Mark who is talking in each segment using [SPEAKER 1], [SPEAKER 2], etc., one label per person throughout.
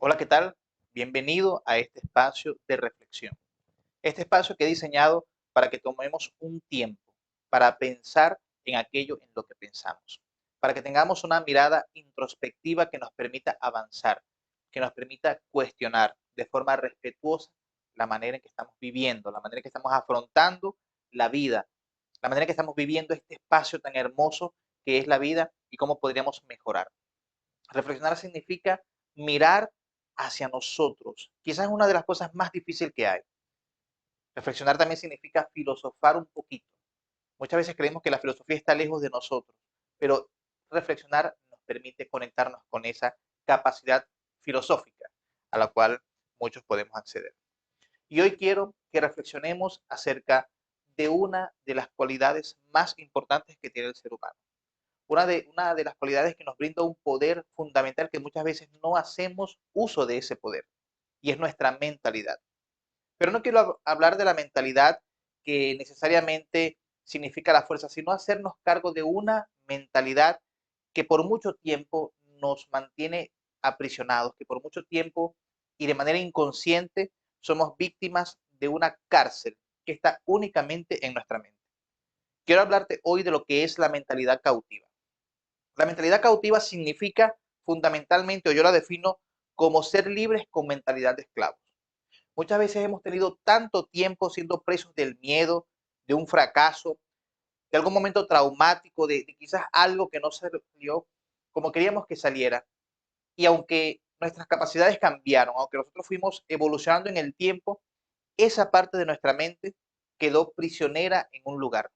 [SPEAKER 1] Hola, ¿qué tal? Bienvenido a este espacio de reflexión. Este espacio que he diseñado para que tomemos un tiempo para pensar en aquello en lo que pensamos, para que tengamos una mirada introspectiva que nos permita avanzar, que nos permita cuestionar de forma respetuosa la manera en que estamos viviendo, la manera en que estamos afrontando la vida, la manera en que estamos viviendo este espacio tan hermoso que es la vida y cómo podríamos mejorar. Reflexionar significa mirar hacia nosotros. Quizás es una de las cosas más difíciles que hay. Reflexionar también significa filosofar un poquito. Muchas veces creemos que la filosofía está lejos de nosotros, pero reflexionar nos permite conectarnos con esa capacidad filosófica a la cual muchos podemos acceder. Y hoy quiero que reflexionemos acerca de una de las cualidades más importantes que tiene el ser humano, una de las cualidades que nos brinda un poder fundamental que muchas veces no hacemos uso de ese poder, y es nuestra mentalidad. Pero no quiero hablar de la mentalidad que necesariamente significa la fuerza, sino hacernos cargo de una mentalidad que por mucho tiempo nos mantiene aprisionados, que por mucho tiempo y de manera inconsciente somos víctimas de una cárcel que está únicamente en nuestra mente. Quiero hablarte hoy de lo que es la mentalidad cautiva. La mentalidad cautiva significa fundamentalmente, o yo la defino como ser libres con mentalidad de esclavos. Muchas veces hemos tenido tanto tiempo siendo presos del miedo, de un fracaso, de algún momento traumático, de quizás algo que no salió como queríamos que saliera. Y aunque nuestras capacidades cambiaron, aunque nosotros fuimos evolucionando en el tiempo, esa parte de nuestra mente quedó prisionera en un lugar.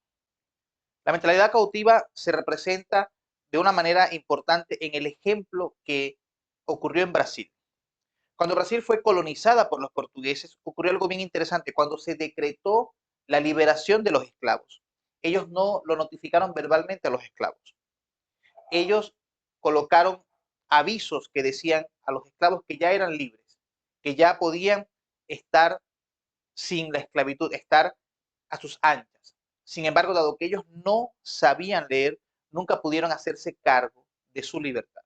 [SPEAKER 1] La mentalidad cautiva se representa de una manera importante en el ejemplo que ocurrió en Brasil. Cuando Brasil fue colonizada por los portugueses, ocurrió algo bien interesante. Cuando se decretó la liberación de los esclavos, ellos no lo notificaron verbalmente a los esclavos. Ellos colocaron avisos que decían a los esclavos que ya eran libres, que ya podían estar sin la esclavitud, estar a sus anchas. Sin embargo, dado que ellos no sabían leer, nunca pudieron hacerse cargo de su libertad.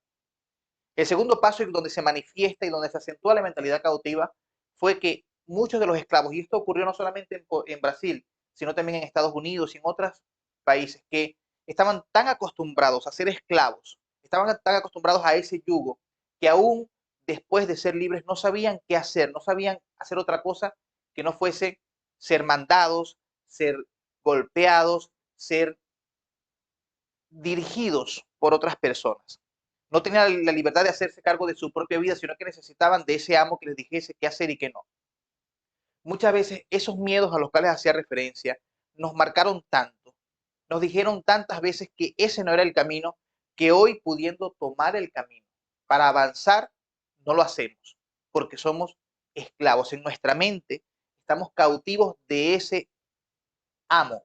[SPEAKER 1] El segundo paso, y donde se manifiesta y donde se acentúa la mentalidad cautiva, fue que muchos de los esclavos, y esto ocurrió no solamente en Brasil, sino también en Estados Unidos y en otros países, que estaban tan acostumbrados a ser esclavos, estaban tan acostumbrados a ese yugo, que aún después de ser libres no sabían qué hacer, no sabían hacer otra cosa que no fuese ser mandados, ser golpeados, ser dirigidos por otras personas. No tenían la libertad de hacerse cargo de su propia vida, sino que necesitaban de ese amo que les dijese qué hacer y qué no. Muchas veces esos miedos a los cuales hacía referencia nos marcaron tanto, nos dijeron tantas veces que ese no era el camino, que hoy pudiendo tomar el camino para avanzar, no lo hacemos, porque somos esclavos. En nuestra mente estamos cautivos de ese amo,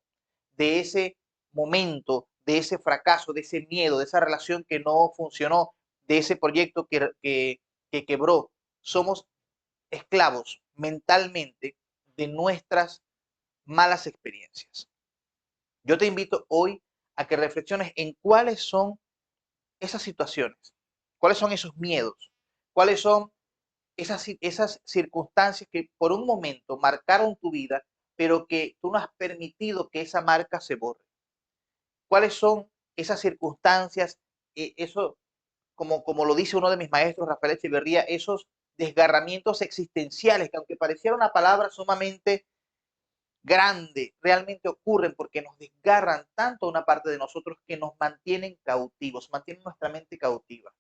[SPEAKER 1] de ese momento, de ese fracaso, de ese miedo, de esa relación que no funcionó, de ese proyecto que quebró. Somos esclavos mentalmente de nuestras malas experiencias. Yo te invito hoy a que reflexiones en cuáles son esas situaciones, cuáles son esos miedos, cuáles son esas circunstancias que por un momento marcaron tu vida, pero que tú no has permitido que esa marca se borre. ¿Cuáles son esas circunstancias, eso, como lo dice uno de mis maestros, Rafael Echeverría, esos desgarramientos existenciales, que aunque pareciera una palabra sumamente grande, realmente ocurren porque nos desgarran tanto una parte de nosotros que nos mantienen cautivos, mantienen nuestra mente cautiva.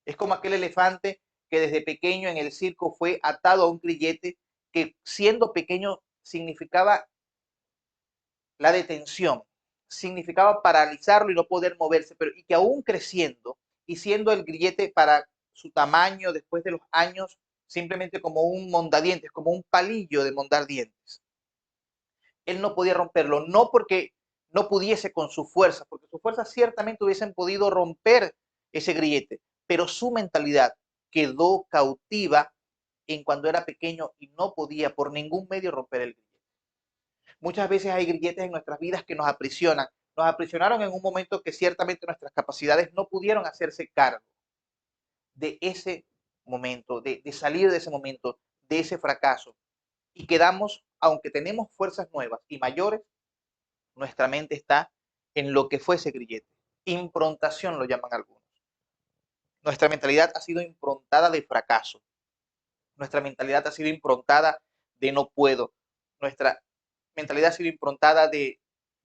[SPEAKER 1] Es como aquel elefante que desde pequeño en el circo fue atado a un grillete que siendo pequeño significaba la detención, significaba paralizarlo y no poder moverse, pero y que aún creciendo y siendo el grillete para su tamaño después de los años simplemente como un mondadientes, como un palillo de mondar dientes. Él no podía romperlo, no porque no pudiese con su fuerza, porque su fuerza ciertamente hubiesen podido romper ese grillete, pero su mentalidad quedó cautiva en cuando era pequeño y no podía por ningún medio romper el grillete. Muchas veces hay grilletes en nuestras vidas que nos aprisionan. Nos aprisionaron en un momento que ciertamente nuestras capacidades no pudieron hacerse cargo de ese momento, de salir de ese momento, de ese fracaso, y quedamos, aunque tenemos fuerzas nuevas y mayores, nuestra mente está en lo que fue ese grillete. Improntación lo llaman algunos. Nuestra mentalidad ha sido improntada de fracaso. Nuestra mentalidad ha sido improntada de no puedo. Nuestra mentalidad ha sido improntada de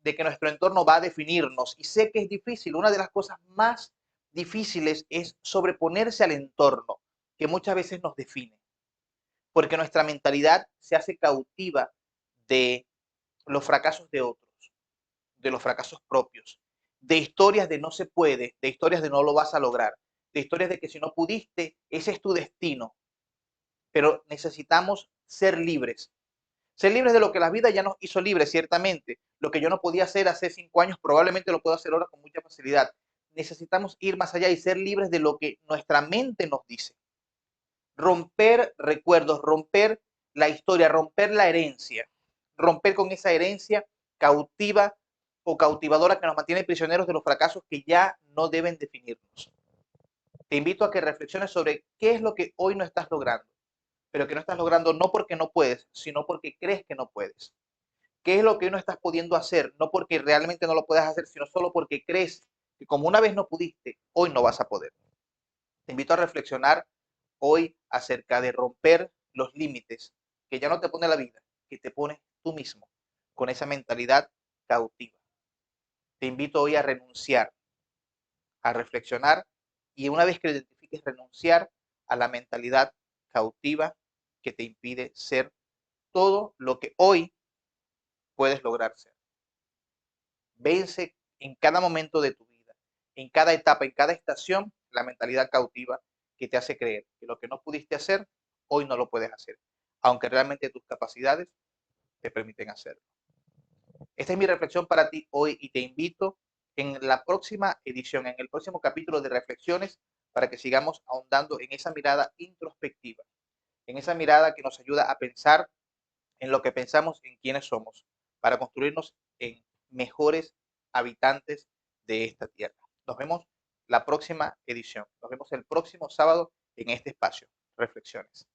[SPEAKER 1] que nuestro entorno va a definirnos. Y sé que es difícil. Una de las cosas más difíciles es sobreponerse al entorno, que muchas veces nos define. Porque nuestra mentalidad se hace cautiva de los fracasos de otros, de los fracasos propios, de historias de no se puede, de historias de no lo vas a lograr, de historias de que si no pudiste, ese es tu destino. Pero necesitamos ser libres. Ser libres de lo que la vida ya nos hizo libres, ciertamente. Lo que yo no podía hacer hace 5 años, probablemente lo puedo hacer ahora con mucha facilidad. Necesitamos ir más allá y ser libres de lo que nuestra mente nos dice. Romper recuerdos, romper la historia, romper la herencia, romper con esa herencia cautiva o cautivadora que nos mantiene prisioneros de los fracasos que ya no deben definirnos. Te invito a que reflexiones sobre qué es lo que hoy no estás logrando, pero que no estás logrando no porque no puedes, sino porque crees que no puedes. ¿Qué es lo que hoy no estás pudiendo hacer? No porque realmente no lo puedas hacer, sino solo porque crees que como una vez no pudiste, hoy no vas a poder. Te invito a reflexionar hoy acerca de romper los límites que ya no te pone la vida, que te pones tú mismo con esa mentalidad cautiva. Te invito hoy a renunciar, a reflexionar y una vez que lo identifiques, renunciar a la mentalidad cautiva que te impide ser todo lo que hoy puedes lograr ser. Vence en cada momento de tu vida, en cada etapa, en cada estación, la mentalidad cautiva que te hace creer que lo que no pudiste hacer, hoy no lo puedes hacer, aunque realmente tus capacidades te permiten hacerlo. Esta es mi reflexión para ti hoy y te invito en la próxima edición, en el próximo capítulo de Reflexiones, para que sigamos ahondando en esa mirada introspectiva, en esa mirada que nos ayuda a pensar en lo que pensamos, en quiénes somos, para construirnos en mejores habitantes de esta tierra. Nos vemos la próxima edición. Nos vemos el próximo sábado en este espacio. Reflexiones.